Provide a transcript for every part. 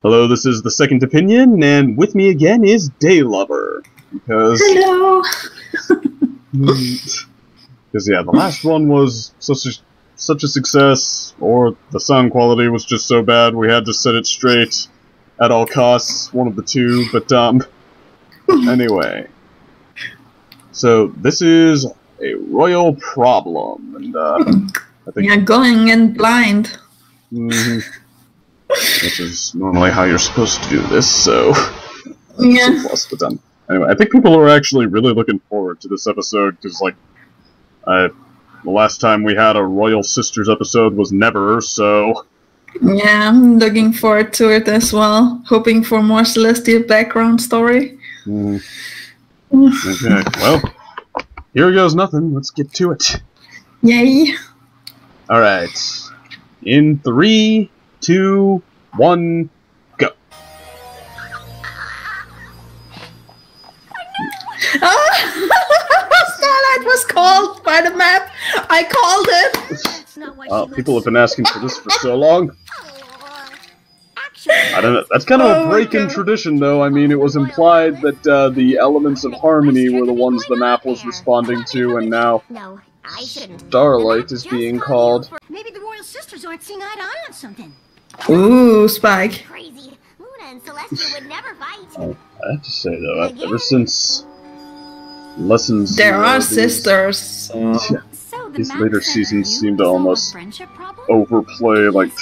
Hello, this is the Second Opinion, and with me again is Daylover. Because... Hello! Because, yeah, the last one was such a success, or the sound quality was just so bad we had to set it straight at all costs, one of the two, but, anyway. So, this is a royal problem, and, I think... You're going in blind. Which is normally how you're supposed to do this, so... Yeah. But, anyway, I think people are actually really looking forward to this episode, because, like, the last time we had a Royal Sisters episode was never, so... Yeah, I'm looking forward to it as well. Hoping for more Celestia background story. Okay, well, here goes nothing. Let's get to it. Yay! Alright. In 3, 2, 1, go. Starlight was called by the map! I called it! People have been asking for this for so long. I don't know. That's kind of a break in tradition, though. I mean, it was implied that the elements of harmony were the ones the map was responding to, and now Starlight is being called. Maybe the Royal Sisters aren't seeing eye to eye on something. Ooh, Spike. Crazy. Luna and Celestia would never fight. I have to say, though, ever since Lessons... There are sisters. Yeah. These later seasons seem to almost overplay, like...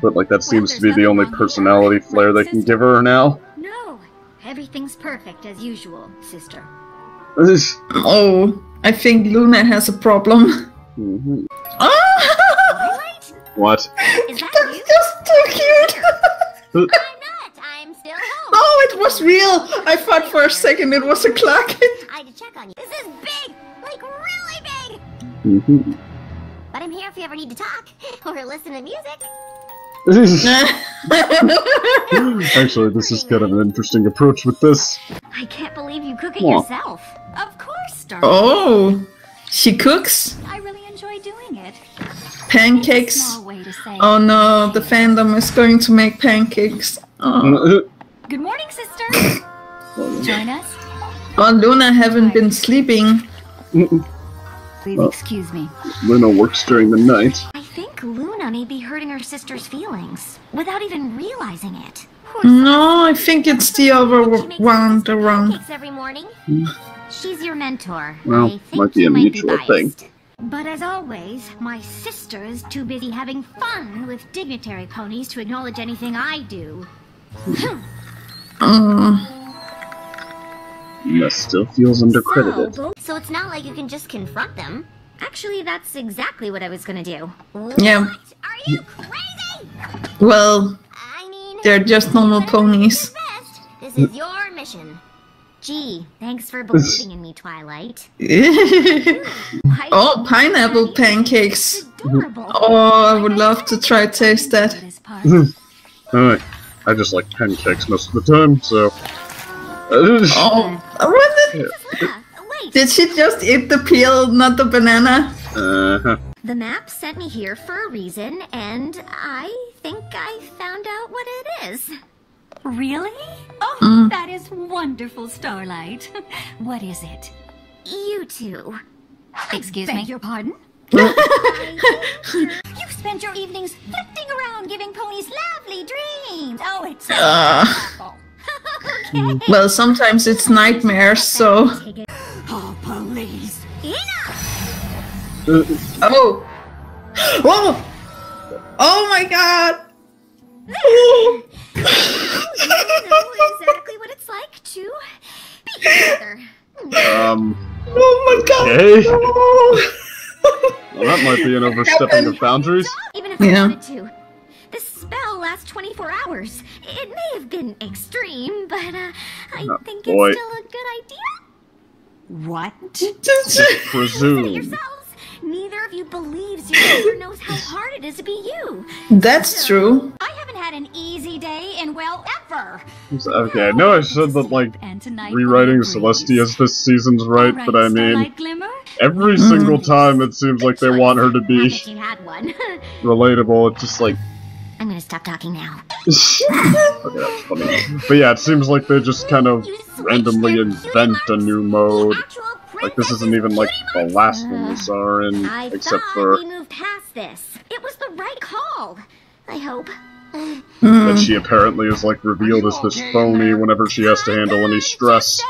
But, like, that seems to be the only personality flair they can give her now. No, everything's perfect as usual, sister. Oh, I think Luna has a problem. What? Is that That's you? just too cute! I'm not. I'm still home. Oh, it was real! I thought for a second it was a clock. I had to check on you. This is big! Like, really big! But I'm here if you ever need to talk or listen to music. Actually, this is kind of an interesting approach with this. I can't believe you cook it yourself. Of course, Starlight. Oh, she cooks I really enjoy doing it. pancakes. Small way to say. Oh no, the fandom is going to make pancakes. Oh, Good morning, sister. Join us. oh Luna haven't been sleeping. Please excuse me. Luna works during the night. I think Luna may be hurting her sister's feelings without even realizing it. No, I think it's the other round around. Pancakes every morning. She's your mentor. Well, I think might be you a might mutual be thing. biased. But as always, my sister is too busy having fun with dignitary ponies to acknowledge anything I do. Luna still feels undercredited. So it's not like you can just confront them. Actually, that's exactly what I was gonna do. Yeah. What? Are you crazy? Well, I mean, they're just normal ponies. this is your mission. Gee, thanks for believing in me, Twilight. Oh, pineapple pancakes. Adorable. Oh, I would love to try taste that. Alright, I just like pancakes most of the time, so... Oh, what did she just eat the peel, not the banana? The map sent me here for a reason, and I think I found out what it is. Really? Oh, that is wonderful, Starlight. What is it? You two. Excuse me? Beg your pardon? You've spent your evenings flitting around giving ponies lovely dreams. Oh, it's awful. Okay. Well, sometimes it's nightmares, so... Oh, police. Oh! Oh! Oh my god! Oh. You know exactly what it's like to be together. Oh my god! Okay. No. Well, that might be an overstepping of boundaries. Even if I wanted to. This spell lasts 24 hours. It may have been extreme, but I think boy. it's still a good idea. What? Listen to Presume. yourselves. Neither of you believes your sister knows how hard it is to be you. That's true. I haven't had an easy day in, well, ever. Okay, I know I said that, like, rewriting Celestia's this season's right, but I mean, every single time it seems like they want her to be You had one. relatable. It's just like, I'm gonna stop talking now. Okay, that's funny. But yeah, it seems like they just kind of randomly invent a new mode. Like, this isn't even like the last one we saw in, except for... we moved past this. It was the right call. I hope. That she apparently is like revealed as this phony whenever she has to handle any stress.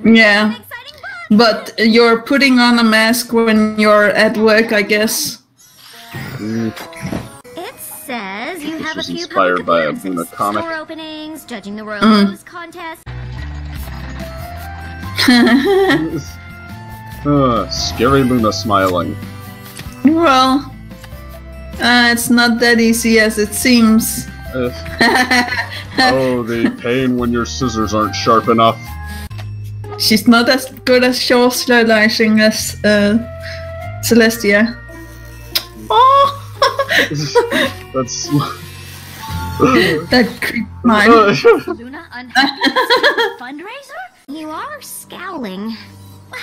Yeah. But you're putting on a mask when you're at work, I guess. It says you have a few inspired by a public Luna comic. store openings, judging the Royal Rose contest. Scary Luna smiling. Well, it's not that easy as it seems. Oh, the pain when your scissors aren't sharp enough. She's not as good at show-slashing as Celestia. Oh! That's... That creep mine. Luna fundraiser? You are scowling.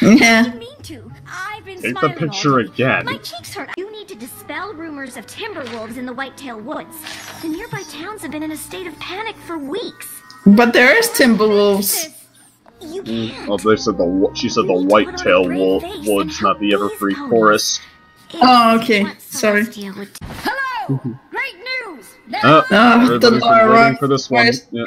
Yeah. I didn't mean to. I've been Take the smiling picture all day. again. My cheeks hurt. You need to dispel rumors of timber wolves in the Whitetail Woods. The nearby towns have been in a state of panic for weeks. But there is Timberwolves. You can't. Oh, they said she said the Whitetail Woods, not the Everfree Forest. Oh, okay. Sorry. Hello! Great news! Everybody's been waiting for this one. Yeah.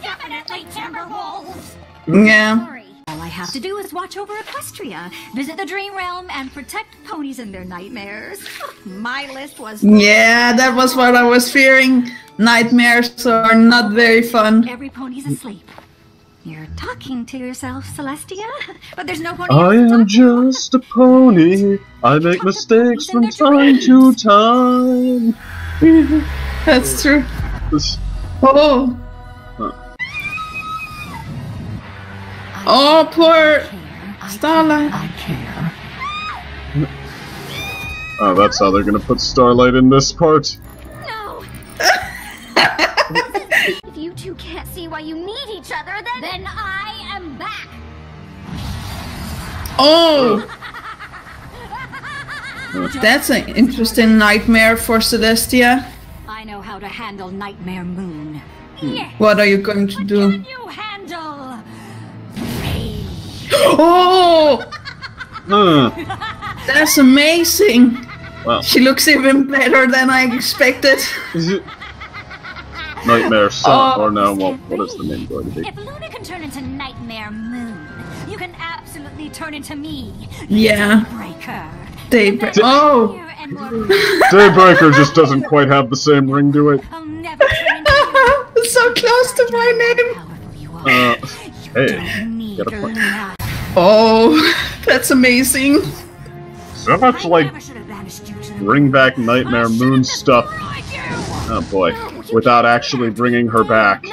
Definitely Timberwolves! Yeah. All I have to do is watch over Equestria, visit the Dream Realm, and protect ponies in their nightmares. My list was... Yeah, that was what I was fearing. Nightmares are not very fun. Every pony's asleep. You're talking to yourself, Celestia, but there's no pony. I am just a pony. I make mistakes from time to time. That's true. Oh. Oh, poor Starlight. I care. Oh, that's how they're gonna put Starlight in this part. No! If you two can't see why you need each other, then I am back! Oh! That's an interesting nightmare for Celestia. I know how to handle Nightmare Moon. Yes! What are you going to do? Can you handle me? Oh! That's amazing! Wow. She looks even better than I expected. Nightmare Sun, or no, well, what is the name going to be? If Luna can turn into Nightmare Moon, you can absolutely turn into me. Yeah. Daybreaker. Oh! Daybreaker just doesn't quite have the same ring to it. I'll never turn into you. So close to my name! Hey, get a point. Oh, that's amazing. So much like bring back Nightmare Moon stuff. Oh boy, without actually bringing her back.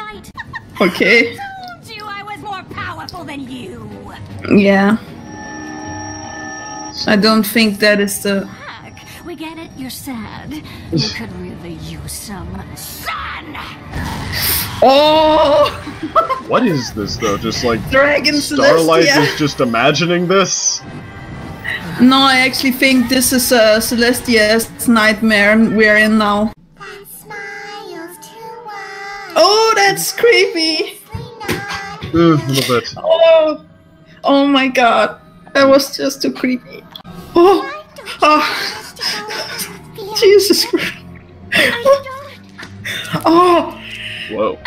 Okay. I told you I was more powerful than you. Yeah. I don't think that is the... We get it, you're sad. You could really use some sun. Oh! What is this though? Just like Dragon Starlight Celestia. is just imagining this? No, I actually think this is Celestia's nightmare we're in now. Oh, that's creepy! A little bit. Oh! Oh my god. That was just too creepy. Oh! Oh! Jesus Christ. Oh! Whoa.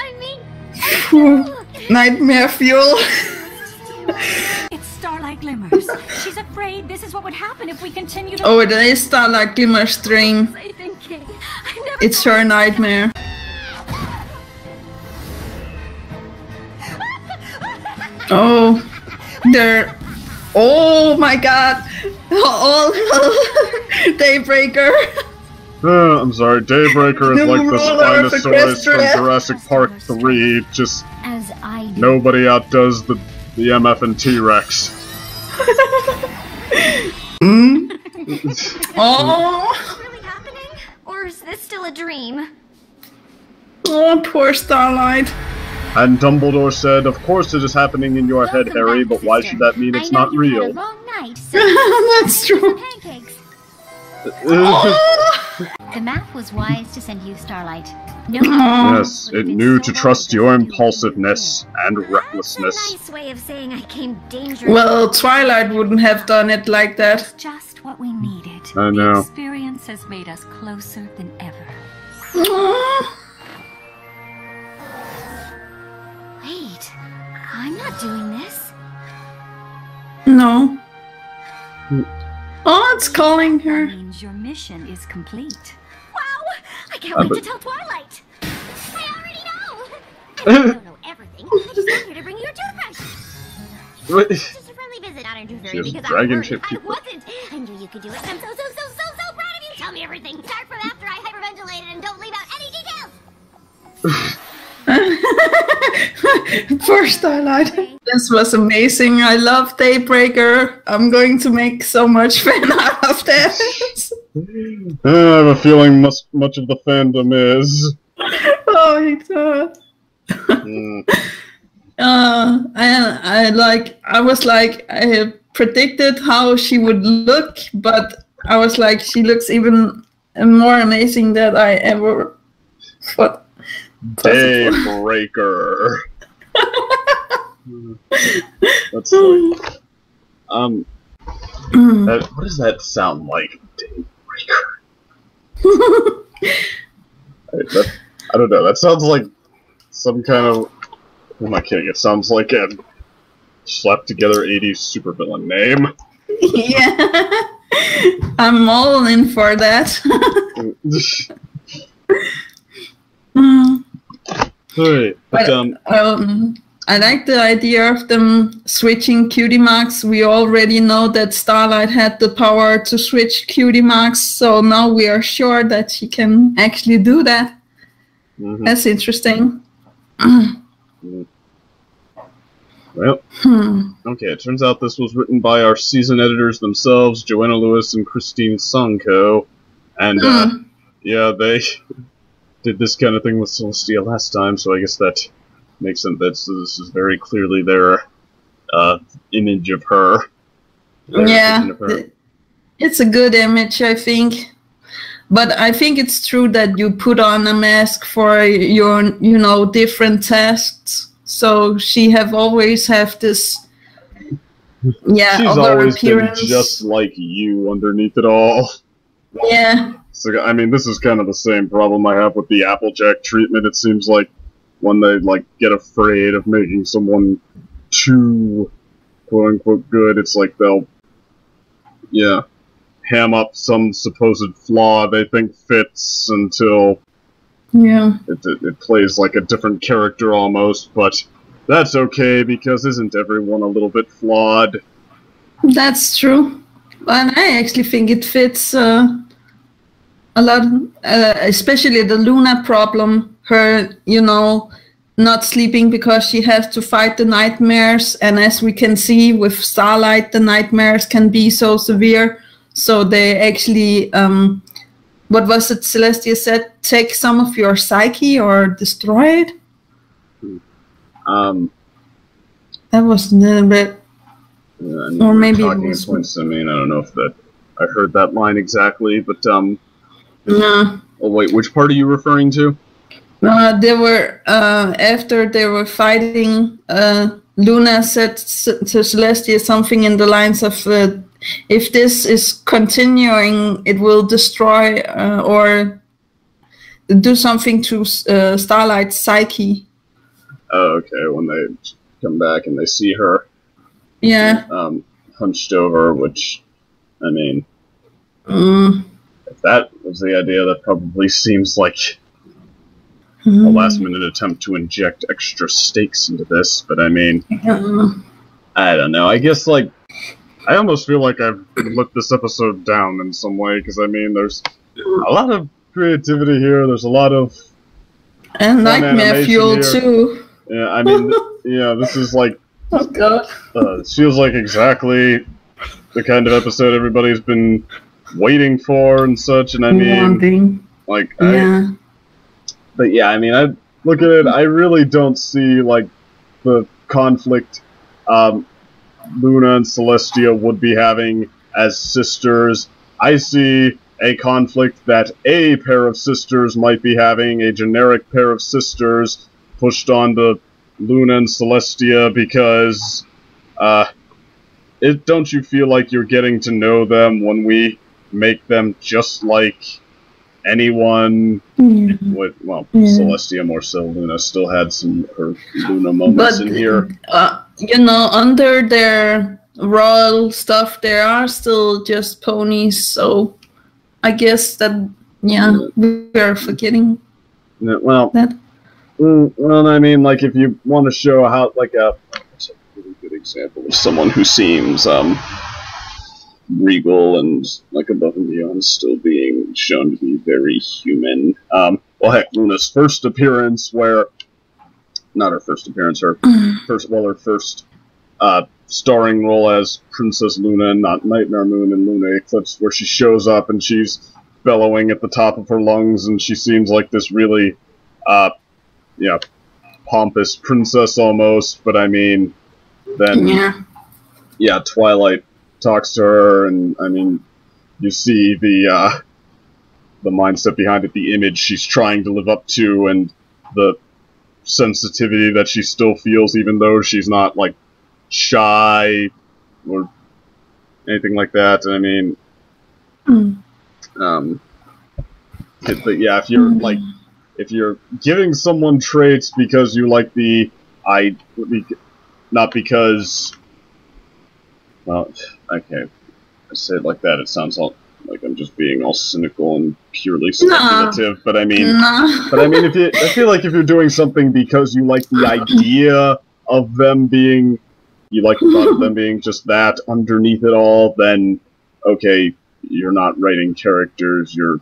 Phew. Nightmare fuel. It's Starlight Glimmers. She's afraid this is what would happen if we continue to... Oh, it is Starlight Glimmer's dream. It's her nightmare. Oh, they're... Oh my god! All Daybreaker! I'm sorry, Daybreaker is like the Spinosaurus from Jurassic Park 3, just As I do. nobody outdoes the MF and T-Rex. Oh! Is this really happening? Or is this still a dream? Oh, poor Starlight. And Dumbledore said, of course it is happening in your head, Harry, but why should that mean it's not real? I know you had a long night, so That's true. pancakes. Oh! The math was wise to send you, Starlight. No. Yes, it knew to trust your impulsiveness and recklessness. That's a nice way of saying I came dangerous. Well, Twilight wouldn't have done it like that. Just what we needed. I know. The experience has made us closer than ever. Wait, I'm not doing this. No. Oh, it's calling her. That means your mission is complete. Wow! I can't wait to tell Twilight. I already know. I don't know everything. I just came here to bring you a toothbrush. What? Just a friendly visit on a tooth fairy Just because dragon I chip wasn't. I knew you could do it. I'm so proud of you. Tell me everything. Start from after I hyperventilated and don't leave out any details. Poor Starlight. This was amazing. I love Daybreaker. I'm going to make so much fan out of this. I have a feeling much of the fandom is. Oh my god. I predicted how she would look, but I was like, she looks even more amazing than I ever thought. Daybreaker. That's like, what does that sound like? Daybreaker. I don't know. That sounds like some kind of. Who am I kidding? It sounds like a slapped together 80s supervillain name. Yeah, I'm all in for that. Right, but I like the idea of them switching cutie marks. We already know that Starlight had the power to switch cutie marks, so now we are sure that she can actually do that. Mm-hmm. That's interesting. Well, okay, it turns out this was written by our season editors themselves, Joanna Lewis and Christine Sunko, and yeah, they did this kind of thing with Celestia last time, so I guess that makes sense. This is very clearly their image of her. Yeah, it's a good image, I think. But I think it's true that you put on a mask for your, different tasks. So she always have this, she's other always appearance. been just like you underneath it all. Yeah. So I mean, this is kind of the same problem I have with the Applejack treatment. It seems like when they get afraid of making someone too quote unquote good, it's like they'll ham up some supposed flaw they think fits until it plays like a different character almost, but that's okay because isn't everyone a little bit flawed? That's true. And I actually think it fits a lot, especially the Luna problem, her, not sleeping because she has to fight the nightmares, and as we can see with Starlight, the nightmares can be so severe, so they actually what was it Celestia said? Take some of your psyche or destroy it? That was a little bit... or maybe talking it was... points, I mean, I don't know if I heard that line exactly, but No. Oh wait, which part are you referring to? They were, after they were fighting, Luna said to Celestia something in the lines of, if this is continuing, it will destroy or do something to Starlight's psyche. Oh, okay, when they come back and they see her. Yeah. Hunched over, which, I mean, if that was the idea, that probably seems like a last-minute attempt to inject extra stakes into this, but I mean, I don't know, I guess, I almost feel like I've let this episode down in some way, because, I mean, there's a lot of creativity here, there's a lot of... And nightmare fuel, too. Yeah, I mean, this is oh, God. It feels like exactly the kind of episode everybody's been waiting for and such, and I mean, but yeah, I mean, I look at it, I really don't see, the conflict Luna and Celestia would be having as sisters. I see a conflict that a pair of sisters might be having, a generic pair of sisters pushed onto Luna and Celestia because, don't you feel like you're getting to know them when we make them just like anyone? Well, Celestia more so. Luna still had some her Luna moments in here. You know, under their royal stuff, there are still just ponies, so I guess that, we are forgetting that. Well, I mean, like, if you want to show how, like, that's a really good example of someone who seems, regal and, like, above and beyond, still being shown to be very human. Well, heck, Luna's first appearance, not her first appearance, her first, starring role as Princess Luna, not Nightmare Moon and Luna Eclipse, where she shows up and she's bellowing at the top of her lungs, and she seems like this really, pompous princess almost, but I mean, then, Twilight talks to her, and, I mean, you see the mindset behind it, the image she's trying to live up to, and the sensitivity that she still feels, even though she's not, like, shy, or anything like that. I mean, but yeah, if you're, like, if you're giving someone traits because you like not because, well, okay, I say it like that, it sounds like I'm just being all cynical and purely speculative, but I mean, I feel like if you're doing something because you like the idea of them being, you like the thought of them being just that underneath it all, then, okay, you're not writing characters, you're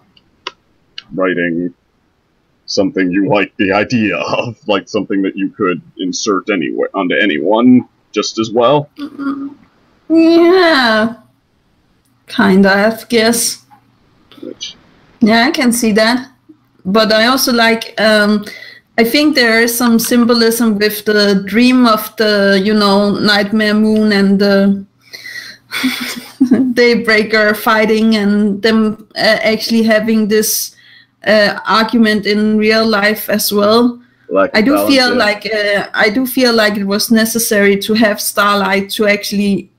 writing something you like the idea of, like something that you could insert anywhere onto anyone just as well. Yeah, kinda, I guess. Yeah, I can see that, but I also like. I think there is some symbolism with the dream of the, Nightmare Moon and the Daybreaker fighting, and them actually having this argument in real life as well. I do feel like it was necessary to have Starlight to actually,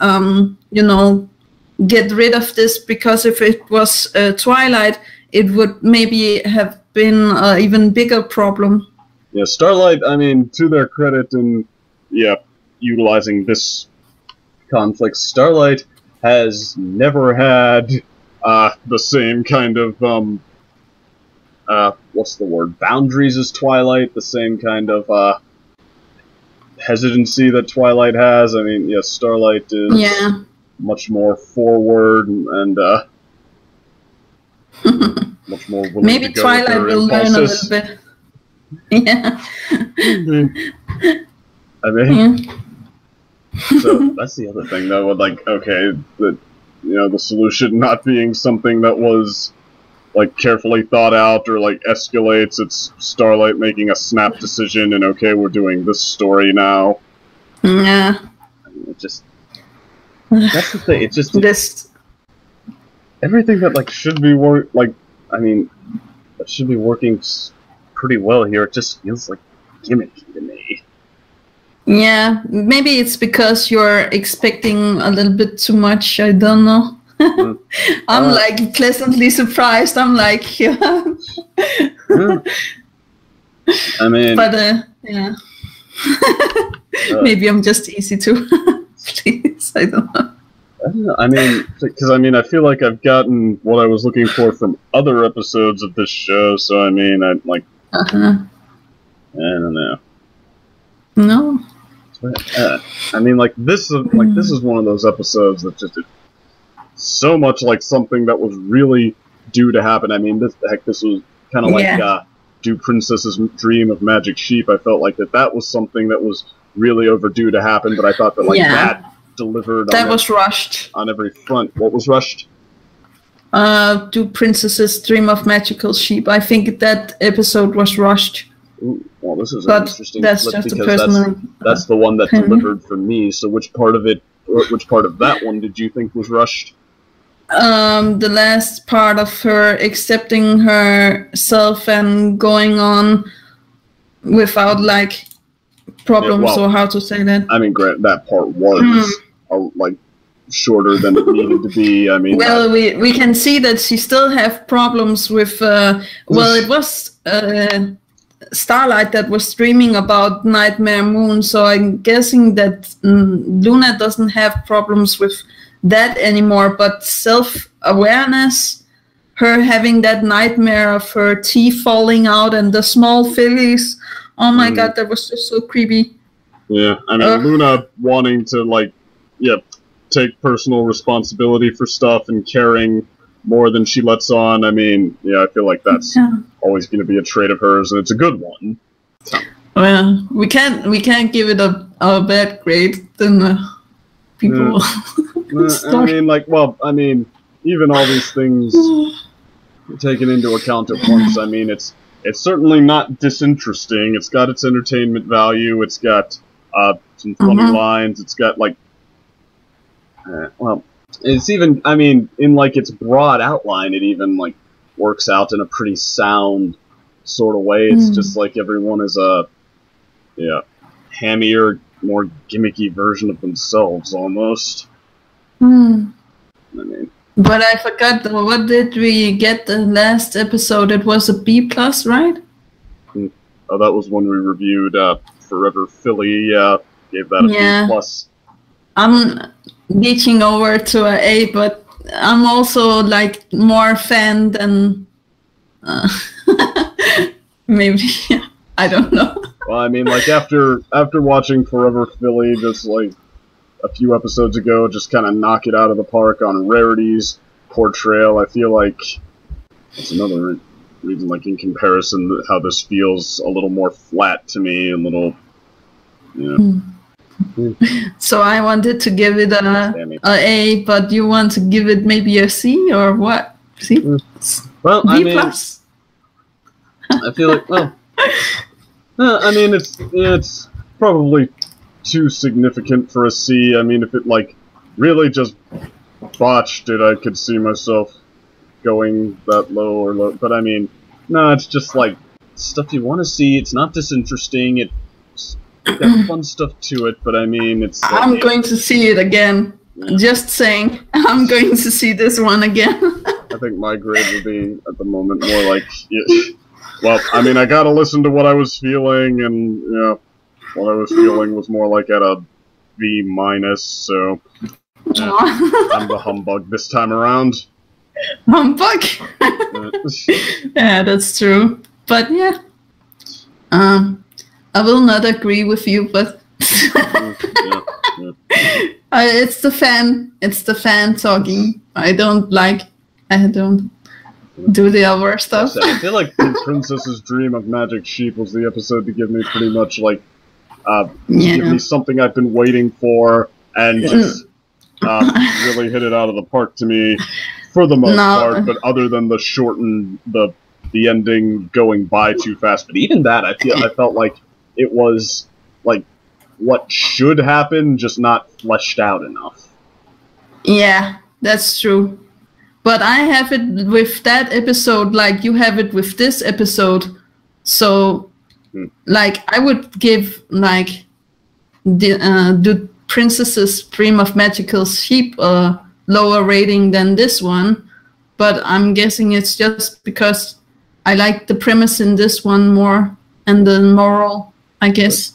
get rid of this, because if it was Twilight, it would maybe have been an even bigger problem. Yeah, Starlight, I mean, to their credit in, utilizing this conflict, Starlight has never had the same kind of, what's the word, boundaries as Twilight, the same kind of hesitancy that Twilight has. I mean, yes, Starlight is much more forward and much more willing maybe to go Twilight will learn a little bit. Yeah. I mean, so that's the other thing though, like, okay, the solution not being something that was, like, carefully thought out or, like, escalates. It's Starlight making a snap decision and, okay, we're doing this story now. Yeah. I mean, that's the thing, it's just, everything that, like, should be that should be working pretty well here, it just feels like gimmicky to me. Yeah, maybe it's because you're expecting a little bit too much, I don't know. I'm like pleasantly surprised. I'm like, I mean, but yeah, maybe I'm just easy to please. I don't know. I mean, because I feel like I've gotten what I was looking for from other episodes of this show. So I mean, I'm like, I don't know. No. I mean, like this is one of those episodes that just. So much like something that was really due to happen. I mean, this was kind of like Do Princess's Dream of Magic Sheep. I felt like that was something that was really overdue to happen, but I thought that that delivered. That was rushed on every front. What was rushed? Do Princess's Dream of Magical Sheep. I think that episode was rushed. Ooh, well, this is an interesting. That's just a personal. That's the one that delivered for me. So which part of that one did you think was rushed? the last part of her accepting herself and going on without like problems, or how to say that. I mean, Grant, that part was like shorter than it needed to be. I mean, well, we can see that she still have problems with. Well, it was Starlight that was dreaming about Nightmare Moon, so I'm guessing that Luna doesn't have problems with that anymore. But self-awareness, her having that nightmare of her teeth falling out and the small fillies. Oh my god, that was just so creepy. Yeah, I mean, Luna wanting to, like, take personal responsibility for stuff and caring more than she lets on. I mean, I feel like that's always going to be a trait of hers, and it's a good one. Well, we can't give it a bad grade, then people... I mean, like, well, I mean, even all these things taken into account at once, I mean, it's certainly not disinteresting. It's got its entertainment value. It's got some funny lines. It's got, like, well, it's even, I mean, in, like, its broad outline, it even, like, works out in a pretty sound sort of way. It's just like everyone is a, hammier, more gimmicky version of themselves, almost. I mean... But I forgot, what did we get the last episode? It was a B+, right? Oh, that was when we reviewed Forever Philly. Gave that a B+. I'm reaching over to an A, but I'm also like more fan than maybe. I don't know. Well, I mean, like after watching Forever Philly just like a few episodes ago, just kind of knock it out of the park on Rarity's portrayal. I feel like it's another reason, like in comparison, how this feels a little more flat to me, a little, So I wanted to give it a A, but you want to give it maybe a C or what? C? Well, I mean, I feel like, well, I mean, it's probably too significant for a C. I mean, if it, like, really just botched it, I could see myself going that low or low. But, I mean, no, it's just, like, stuff you want to see. It's not disinteresting. It's got fun stuff to it, but, I mean, it's... I'm going to see it again. Just saying. I'm going to see this one again. I think my grade would be, at the moment, more like... well, I mean, I gotta listen to what I was feeling, and, what I was feeling was more like at a B-, so I'm the humbug this time around. Humbug? Yeah, that's true. But yeah, I will not agree with you, but it's the fan talking. I don't do the other stuff. I feel like the Princess's Dream of Magic Sheep was the episode to give me pretty much like give me something I've been waiting for, and just really hit it out of the park to me for the most part. But other than the shortened the ending going by too fast, but even that I felt like it was like what should happen, just not fleshed out enough. Yeah, that's true. But I have it with that episode like you have it with this episode, so. Like, I would give, like, the Princess's Dream of Magical Sheep a lower rating than this one, but I'm guessing it's just because I like the premise in this one more, and the moral, I guess.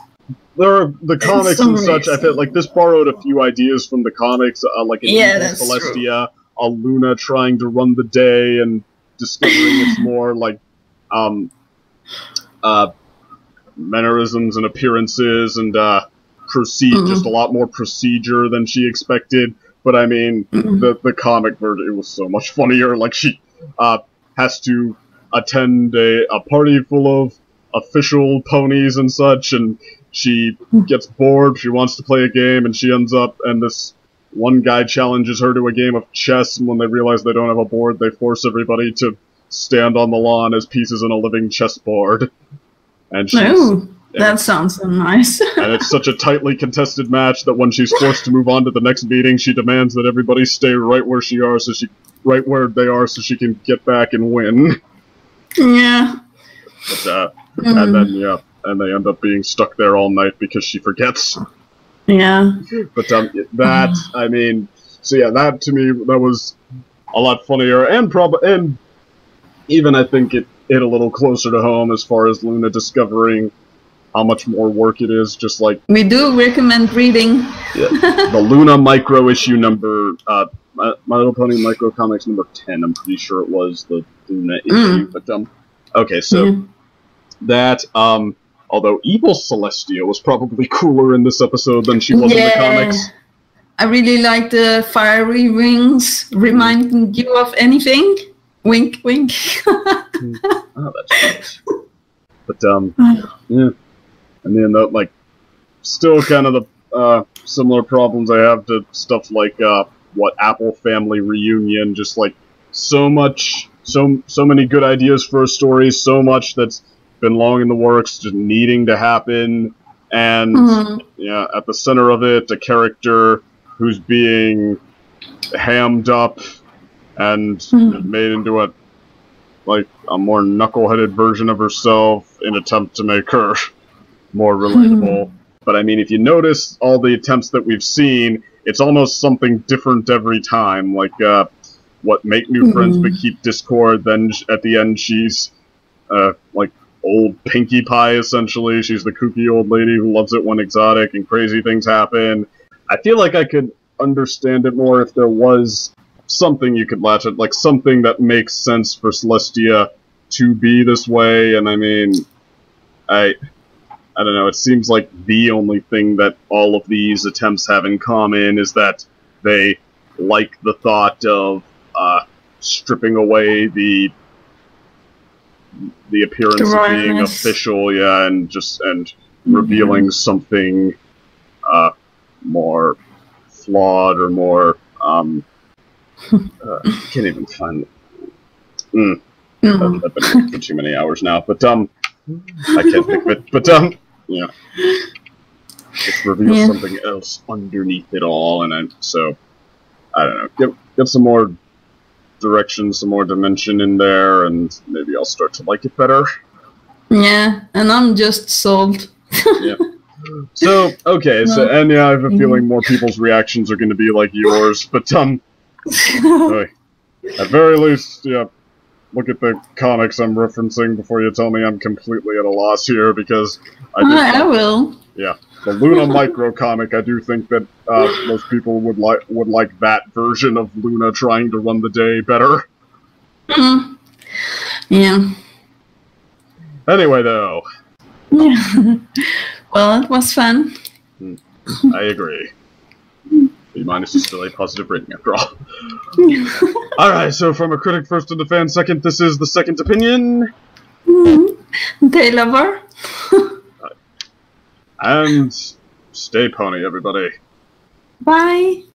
There are the comics and such, I feel like this borrowed a few ideas from the comics, like in Celestia, a Luna trying to run the day, and discovering it's more, like, mannerisms and appearances and just a lot more procedure than she expected. But I mean, the comic version, it was so much funnier. Like, she has to attend a party full of official ponies and such, and she gets bored, she wants to play a game, and she ends up, and this one guy challenges her to a game of chess, and when they realize they don't have a board, they force everybody to stand on the lawn as pieces in a living chessboard. And she's That sounds so nice. And it's such a tightly contested match that when she's forced to move on to the next meeting, she demands that everybody stay right where they are, so she can get back and win. Yeah. But, and then and they end up being stuck there all night because she forgets. Yeah. But that, I mean, so yeah, that to me, that was a lot funnier, and even I think it hit a little closer to home as far as Luna discovering how much more work it is, just like... We do recommend reading. Yeah, the Luna micro issue number, My Little Pony Micro Comics number 10, I'm pretty sure it was the Luna issue, but, okay, so, that, although Evil Celestia was probably cooler in this episode than she was in the comics. I really like the fiery rings reminding you of anything. Wink, wink. Oh, that's nice. But, yeah. And then, like, still kind of the similar problems I have to stuff like what Apple Family Reunion, just like so many good ideas for a story, so much that's been long in the works, just needing to happen, and yeah, at the center of it, a character who's being hammed up and made into a more knuckleheaded version of herself in an attempt to make her more relatable. But I mean, if you notice all the attempts that we've seen, it's almost something different every time. Like, what, make new friends but keep discord, then at the end she's, like, old Pinkie Pie, essentially. She's the kooky old lady who loves it when exotic and crazy things happen. I feel like I could understand it more if there was something you could latch at, like something that makes sense for Celestia to be this way, and I mean, I don't know, it seems like the only thing that all of these attempts have in common is that they like the thought of stripping away the appearance of being official, yeah, and revealing something more flawed or more can't even find I've been working for too many hours now, but I can't think of it, but yeah, just reveal something else underneath it all, and I don't know, get some more direction, some more dimension in there, and maybe I'll start to like it better. Yeah, and I'm just sold. Yeah. So, okay, so, and yeah, I have a feeling more people's reactions are going to be like yours, but, at very least, yeah, look at the comics I'm referencing before you tell me I'm completely at a loss here, because I will. Yeah, the Luna micro comic, I do think that most people would like that version of Luna trying to run the day better. Yeah. Anyway, though. Yeah. Well, it was fun. I agree. B- is still a positive rating after all. Alright, so from a critic first and a fan second, this is the second opinion. Daylover. And stay pony, everybody. Bye.